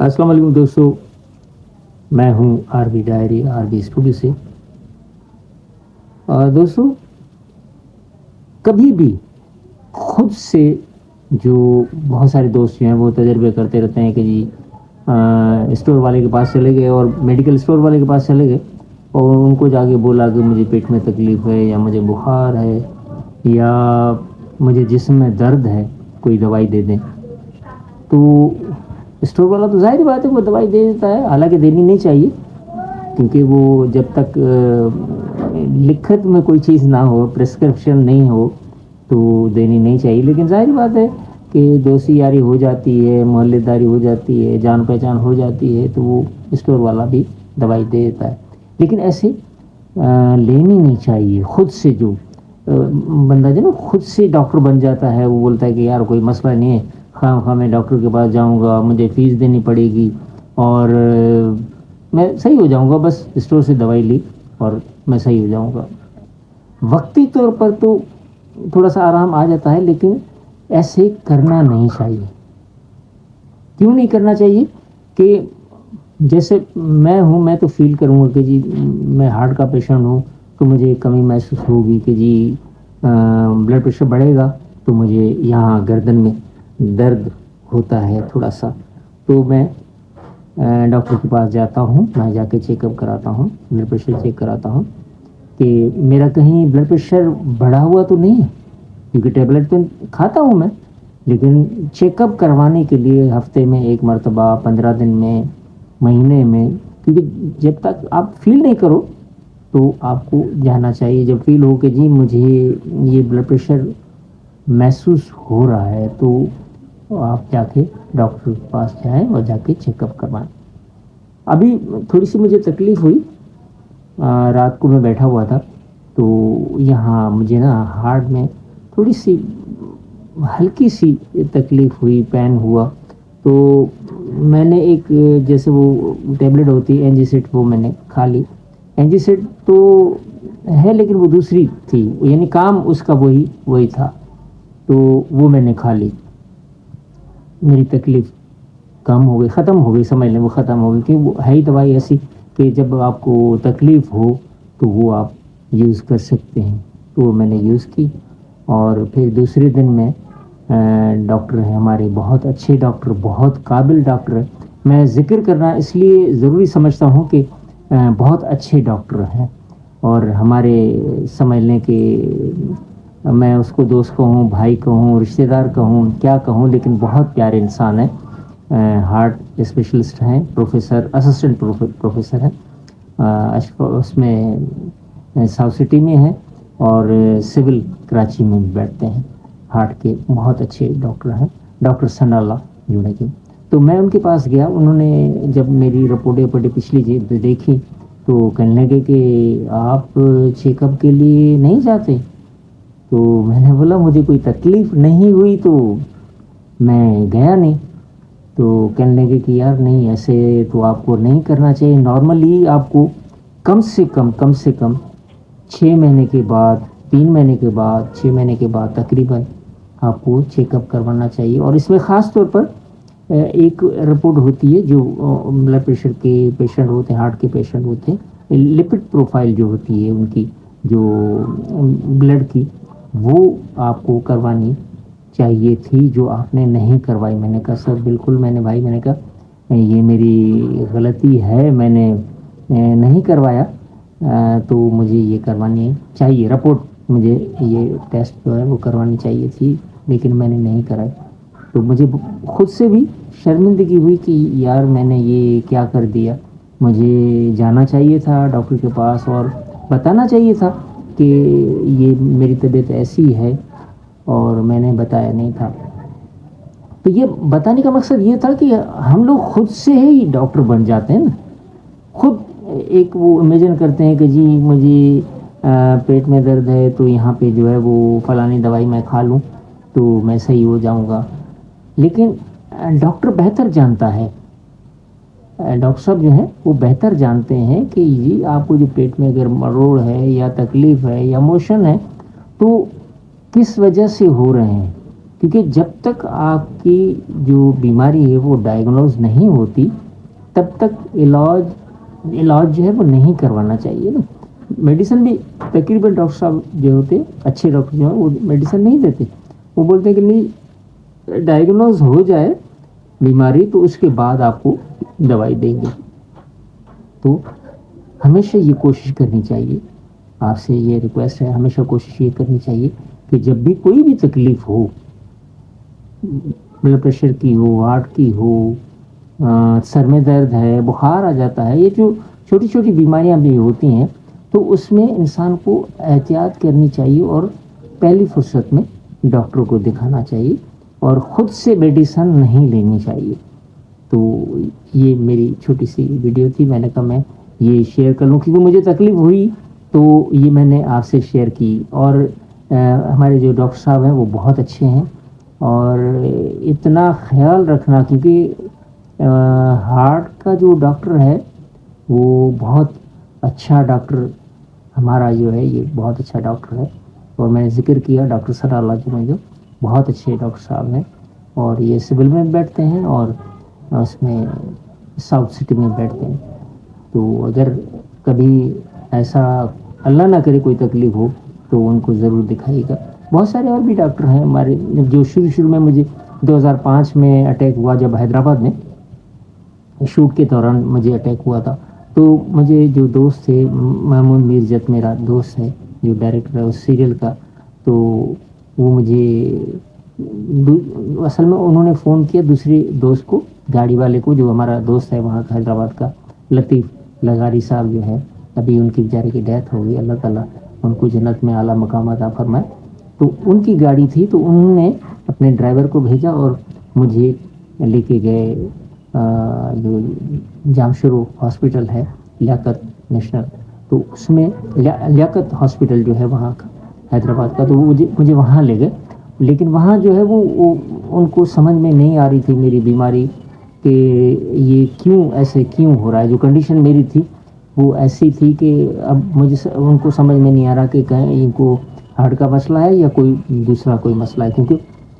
السلام علیکم دوستو، میں ہوں R B diary R B studio سے۔ دوستو، کبھی بھی خود سے جو بہت سارے دوست جو ہیں وہ تجربے کرتے رہتے ہیں کہ جی اسٹور والے کے پاس چلے گئے اور میڈیکل اسٹور والے کے پاس چلے گئے اور ان کو جا کے بولا کہ مجھے پیٹ میں تکلیف ہے یا مجھے بخار ہے یا مجھے جسم میں درد ہے، کوئی دوائی دے دیں۔ تو اسٹور والا تو ظاہر بات ہے وہ دوائی دے دیتا ہے، حالانکہ دینی نہیں چاہیے، کیونکہ وہ جب تک لکھت میں کوئی چیز نہ ہو، پرسکرپشن نہیں ہو تو دینی نہیں چاہیے۔ لیکن ظاہر بات ہے کہ دوستی یاری ہو جاتی ہے، محلے داری ہو جاتی ہے، جان پہچان ہو جاتی ہے، تو وہ اسٹور والا بھی دوائی دے دیتا ہے۔ لیکن ایسے لینی نہیں چاہیے۔ خود سے جو بندہ جو نا خود سے ڈاکٹر بن جاتا ہے، وہ بولتا ہے کہ یار کوئی مسئلہ نہیں ہے، خواہ میں ڈاکٹر کے پاس جاؤں گا، مجھے فیس دینی پڑے گی اور میں صحیح ہو جاؤں گا، بس اسٹور سے دوائی لی اور میں صحیح ہو جاؤں گا۔ وقتی طور پر تو تھوڑا سا آرام آ جاتا ہے، لیکن ایسے کرنا نہیں چاہیے۔ کیوں نہیں کرنا چاہیے؟ کہ جیسے میں تو فیل کروں گا کہ جی میں ہارٹ کا پیشنٹ ہوں تو مجھے کمی محسوس ہوگی کہ جی بلڈ پریشر بڑھے گا تو مجھے یہاں گردن میں درد ہوتا ہے تھوڑا سا، تو میں ڈاکٹر کے پاس جاتا ہوں، میں جا کے چیک اپ کراتا ہوں، بلڈ پریشر چیک کراتا ہوں کہ میرا کہیں بلڈ پریشر بڑھا ہوا تو نہیں ہے، کیونکہ ٹیبلٹ تو کھاتا ہوں میں، لیکن چیک اپ کروانے کے لیے ہفتے میں ایک مرتبہ، 15 دن میں، مہینے میں، کیونکہ جب تک آپ فیل نہیں کرو تو آپ کو جانا چاہیے۔ جب فیل ہو کہ جی مجھے یہ بلڈ پریشر محسوس ہو رہا ہے تو آپ جا کے ڈاکٹر کے پاس جائیں اور جا کے چیک اپ کروائیں۔ ابھی تھوڑی سی مجھے تکلیف ہوئی، رات کو میں بیٹھا ہوا تھا تو یہاں مجھے نا ہارٹ میں تھوڑی سی ہلکی سی تکلیف ہوئی، پین ہوا، تو میں نے ایک جیسے وہ ٹیبلٹ ہوتی ہے NG سیٹ، وہ میں نے کھا لی۔ NG سیٹ تو ہے لیکن وہ دوسری تھی، یعنی کام اس کا وہی تھا، تو وہ میں نے کھا لی۔ میری تکلیف کم ہو گئی، ختم ہو گئی، سمجھ لیں وہ ختم ہو گئی، کہ وہ ہے ہی دوائی ایسی کہ جب آپ کو تکلیف ہو تو وہ آپ یوز کر سکتے ہیں۔ تو وہ میں نے یوز کی اور پھر دوسرے دن میں ڈاکٹر ہیں ہمارے، بہت اچھے ڈاکٹر، بہت قابل ڈاکٹر ہیں، میں ذکر کرنا اس لیے ضروری سمجھتا ہوں کہ بہت اچھے ڈاکٹر ہیں اور ہمارے سمجھ لیں کہ میں اس کو دوست کہوں، بھائی کہوں، رشتہ دار کہوں، کیا کہوں، لیکن بہت پیارے انسان ہیں۔ ہارٹ اسپیشلسٹ ہیں، پروفیسر، اسسٹنٹ پروفیسر ہیں، اس میں ساؤتھ سٹی میں ہیں اور سول کراچی میں بیٹھتے ہیں۔ ہارٹ کے بہت اچھے ڈاکٹر ہیں، ڈاکٹر ثناء اللہ جوڑے۔ تو میں ان کے پاس گیا، انہوں نے جب میری رپورٹیں پچھلی دیکھی تو کہنے لگے کہ آپ چیک اپ کے لیے نہیں جاتے؟ تو میں نے بولا مجھے کوئی تکلیف نہیں ہوئی تو میں گیا نہیں۔ تو کہنے لگے کہ یار نہیں، ایسے تو آپ کو نہیں کرنا چاہیے، نارملی آپ کو کم سے کم 6 مہینے کے بعد، 3 مہینے کے بعد، 6 مہینے کے بعد تقریباً آپ کو چیک اپ کروانا چاہیے۔ اور اس میں خاص طور پر ایک رپورٹ ہوتی ہے جو بلڈ پریشر کے پیشنٹ ہوتے ہیں، ہارٹ کے پیشنٹ ہوتے ہیں، لپڈ پروفائل جو ہوتی ہے ان کی، جو بلڈ کی، وہ آپ کو کروانی چاہیے تھی، جو آپ نے نہیں کروائی۔ میں نے کہا سر بالکل، میں نے کہا یہ میری غلطی ہے، میں نے نہیں کروایا، تو مجھے یہ کروانی چاہیے، رپورٹ مجھے یہ ٹیسٹ جو ہے وہ کروانی چاہیے تھی، لیکن میں نے نہیں کرائی۔ تو مجھے خود سے بھی شرمندگی ہوئی کہ یار میں نے یہ کیا کر دیا، مجھے جانا چاہیے تھا ڈاکٹر کے پاس اور بتانا چاہیے تھا کہ یہ میری طبیعت ایسی ہے، اور میں نے بتایا نہیں تھا۔ تو یہ بتانے کا مقصد یہ تھا کہ ہم لوگ خود سے ہی ڈاکٹر بن جاتے ہیں نا، خود ایک وہ امیجن کرتے ہیں کہ جی مجھے پیٹ میں درد ہے تو یہاں پہ جو ہے وہ فلانی دوائی میں کھا لوں تو میں صحیح ہو جاؤں گا۔ لیکن ڈاکٹر بہتر جانتا ہے، ڈاکٹر صاحب جو ہیں وہ بہتر جانتے ہیں کہ یہ آپ کو جو پیٹ میں اگر مروڑ ہے یا تکلیف ہے یا موشن ہے تو کس وجہ سے ہو رہے ہیں، کیونکہ جب تک آپ کی جو بیماری ہے وہ ڈائگنوز نہیں ہوتی تب تک علاج جو ہے وہ نہیں کروانا چاہیے نا. میڈیسن بھی تقریباً ڈاکٹر صاحب جو ہوتے ہیں اچھے ڈاکٹر جو ہیں وہ میڈیسن نہیں دیتے. وہ بولتے ہیں کہ نہیں ڈائگنوز ہو جائے بیماری تو اس کے بعد آپ کو دوائی دیں گے. تو ہمیشہ یہ کوشش کرنی چاہیے, آپ سے یہ ریکویسٹ ہے, ہمیشہ کوشش یہ کرنی چاہیے کہ جب بھی کوئی بھی تکلیف ہو, بلڈ پریشر کی ہو, ہارٹ کی ہو, سر میں درد ہے, بخار آ جاتا ہے, یہ جو چھوٹی چھوٹی بیماریاں بھی ہوتی ہیں تو اس میں انسان کو احتیاط کرنی چاہیے اور پہلی فرصت میں ڈاکٹر کو دکھانا چاہیے اور خود سے میڈیسن نہیں لینی چاہیے. تو یہ میری چھوٹی سی ویڈیو تھی, میں نے کہا میں یہ شیئر کر لوں کیونکہ مجھے تکلیف ہوئی تو یہ میں نے آپ سے شیئر کی. اور ہمارے جو ڈاکٹر صاحب ہیں وہ بہت اچھے ہیں اور اتنا خیال رکھنا, کیونکہ ہارٹ کا جو ڈاکٹر ہے وہ بہت اچھا ڈاکٹر ہمارا جو ہے یہ بہت اچھا ڈاکٹر ہے. اور میں نے ذکر کیا ڈاکٹر سر اللہ جو جو بہت اچھے ڈاکٹر صاحب ہیں اور یہ سول میں بیٹھتے ہیں اور اس میں ساؤتھ سٹی میں بیٹھتے ہیں. تو اگر کبھی ایسا اللہ نہ کرے کوئی تکلیف ہو تو ان کو ضرور دکھائیے گا. بہت سارے اور بھی ڈاکٹر ہیں ہمارے جو شروع میں مجھے 2005 میں اٹیک ہوا جب حیدرآباد میں شوٹ کے دوران مجھے اٹیک ہوا تھا. تو مجھے جو دوست تھے محمود میرزت میرا دوست ہے جو ڈائریکٹر ہے اس سیریل کا, تو وہ مجھے اصل میں انہوں نے فون کیا دوسرے دوست کو, گاڑی والے کو, جو ہمارا دوست ہے وہاں کا حیدرآباد کا لطیف لغاری صاحب جو ہے, ابھی ان کی بیچارے کی ڈیتھ ہو گئی, اللہ تعالیٰ ان کو جنت میں اعلیٰ مقام عطا فرمائے. تو ان کی گاڑی تھی تو انہوں نے اپنے ڈرائیور کو بھیجا اور مجھے لے کے گئے جو جامشورو ہاسپٹل ہے لیاقت نیشنل, تو اس میں لیاقت ہاسپٹل جو ہے وہاں کا حیدرآباد کا, تو مجھے وہاں لے گئے. لیکن وہاں جو ہے وہ ان کو سمجھ میں نہیں آ رہی تھی میری بیماری کہ یہ کیوں ایسے کیوں ہو رہا ہے. جو کنڈیشن میری تھی وہ ایسی تھی کہ اب مجھے ان کو سمجھ میں نہیں آ رہا کہ کہیں ان کو ہارٹ کا مسئلہ ہے یا کوئی دوسرا کوئی مسئلہ ہے, کیونکہ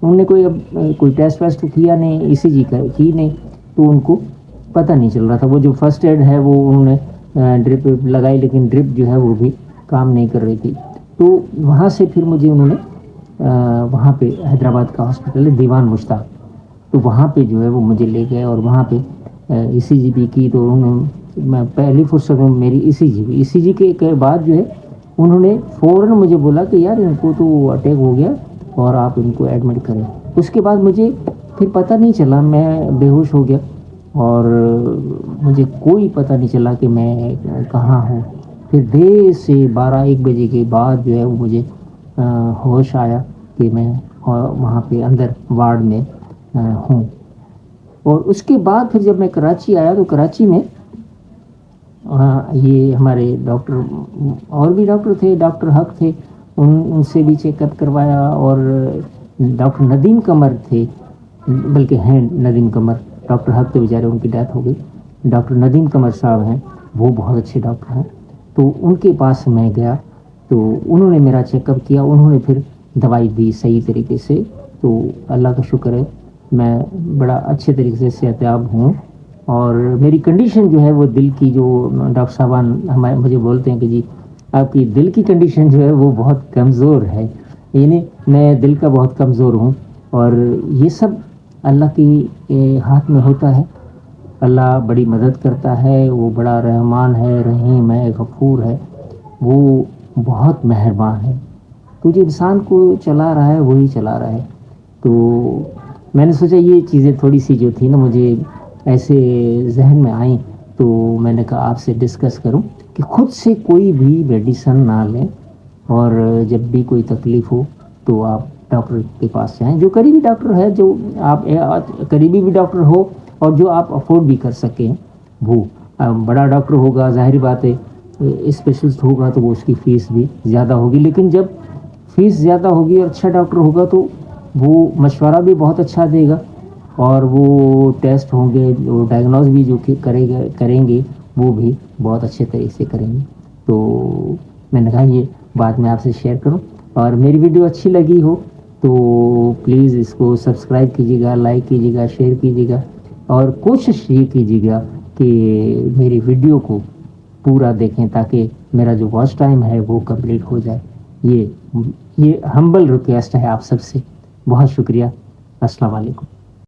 انہوں نے کوئی ٹیسٹ ویسٹ کیا نہیں, ای سی جی کی نہیں, تو ان کو پتہ نہیں چل رہا تھا. وہ جو فرسٹ ایڈ ہے وہ انہوں نے ڈرپ لگائی لیکن ڈرپ جو ہے وہ بھی کام نہیں کر رہی تھی. تو وہاں سے پھر مجھے انہوں نے وہاں پہ حیدرآباد کا ہاسپٹل ہے دیوان مشتاق, تو وہاں پہ جو ہے وہ مجھے لے گئے اور وہاں پہ ای سی جی بھی کی. تو میں پہلی فرصت میں میری ای سی جی کے بعد جو ہے انہوں نے فوراً مجھے بولا کہ یار ان کو تو اٹیک ہو گیا اور آپ ان کو ایڈمٹ کریں. اس کے بعد مجھے پھر پتہ نہیں چلا, میں بے ہوش ہو گیا اور مجھے کوئی پتہ نہیں چلا کہ میں کہاں ہوں. پھر دیر سے 12-1 بجے کے بعد جو ہے وہ مجھے ہوش آیا کہ میں وہاں پہ اندر وارڈ میں ہوں. اور اس کے بعد پھر جب میں کراچی آیا تو کراچی میں یہ ہمارے ڈاکٹر اور بھی ڈاکٹر تھے, ڈاکٹر حق تھے, ان سے بھی چیک اپ کروایا. اور ڈاکٹر ندیم قمر تھے, بلکہ ہیں ندیم قمر, ڈاکٹر حق تو بیچارے ان کی ڈیتھ ہو گئی. ڈاکٹر ندیم قمر صاحب ہیں وہ بہت اچھے ڈاکٹر ہیں. تو ان کے پاس میں گیا تو انہوں نے میرا چیک اپ کیا, انہوں نے پھر دوائی دی صحیح طریقے سے. تو اللہ کا شکر ہے میں بڑا اچھے طریقے سے صحت یاب ہوں. اور میری کنڈیشن جو ہے وہ دل کی, جو ڈاکٹر صاحبان مجھے بولتے ہیں کہ جی آپ کی دل کی کنڈیشن جو ہے وہ بہت کمزور ہے, یعنی میں دل کا بہت کمزور ہوں. اور یہ سب اللہ کی ہاتھ میں ہوتا ہے. اللہ بڑی مدد کرتا ہے, وہ بڑا رحمان ہے, رحیم ہے, غفور ہے, وہ بہت مہربان ہے. تو جو انسان کو چلا رہا ہے وہی چلا رہا ہے. تو میں نے سوچا یہ چیزیں تھوڑی سی جو تھی نا مجھے ایسے ذہن میں آئیں تو میں نے کہا آپ سے ڈسکس کروں کہ خود سے کوئی بھی میڈیسن نہ لیں, اور جب بھی کوئی تکلیف ہو تو آپ ڈاکٹر کے پاس جائیں. جو قریبی ڈاکٹر ہے, جو آپ قریبی بھی ڈاکٹر ہو اور جو آپ افورڈ بھی کر سکیں, وہ بڑا ڈاکٹر ہوگا ظاہری بات ہے اسپیشلسٹ ہوگا تو وہ اس کی فیس بھی زیادہ ہوگی. لیکن جب فیس زیادہ ہوگی اور اچھا ڈاکٹر ہوگا تو وہ مشورہ بھی بہت اچھا دے گا, اور وہ ٹیسٹ ہوں گے, وہ ڈائگنوز بھی جو کہ کریں گے وہ بھی بہت اچھے طریقے سے کریں گے. تو میں نے کہا یہ بات میں آپ سے شیئر کروں. اور میری ویڈیو اچھی لگی ہو تو پلیز اس کو سبسکرائب کیجیے گا, لائک کیجیے گا, شیئر کیجیے گا, اور کوشش یہ کیجیے گا کہ میری ویڈیو کو پورا دیکھیں تاکہ میرا جو واچ ٹائم ہے وہ کمپلیٹ ہو جائے. یہ ہمبل ریکویسٹ ہے آپ سب سے. بہت شکریہ. السلام علیکم.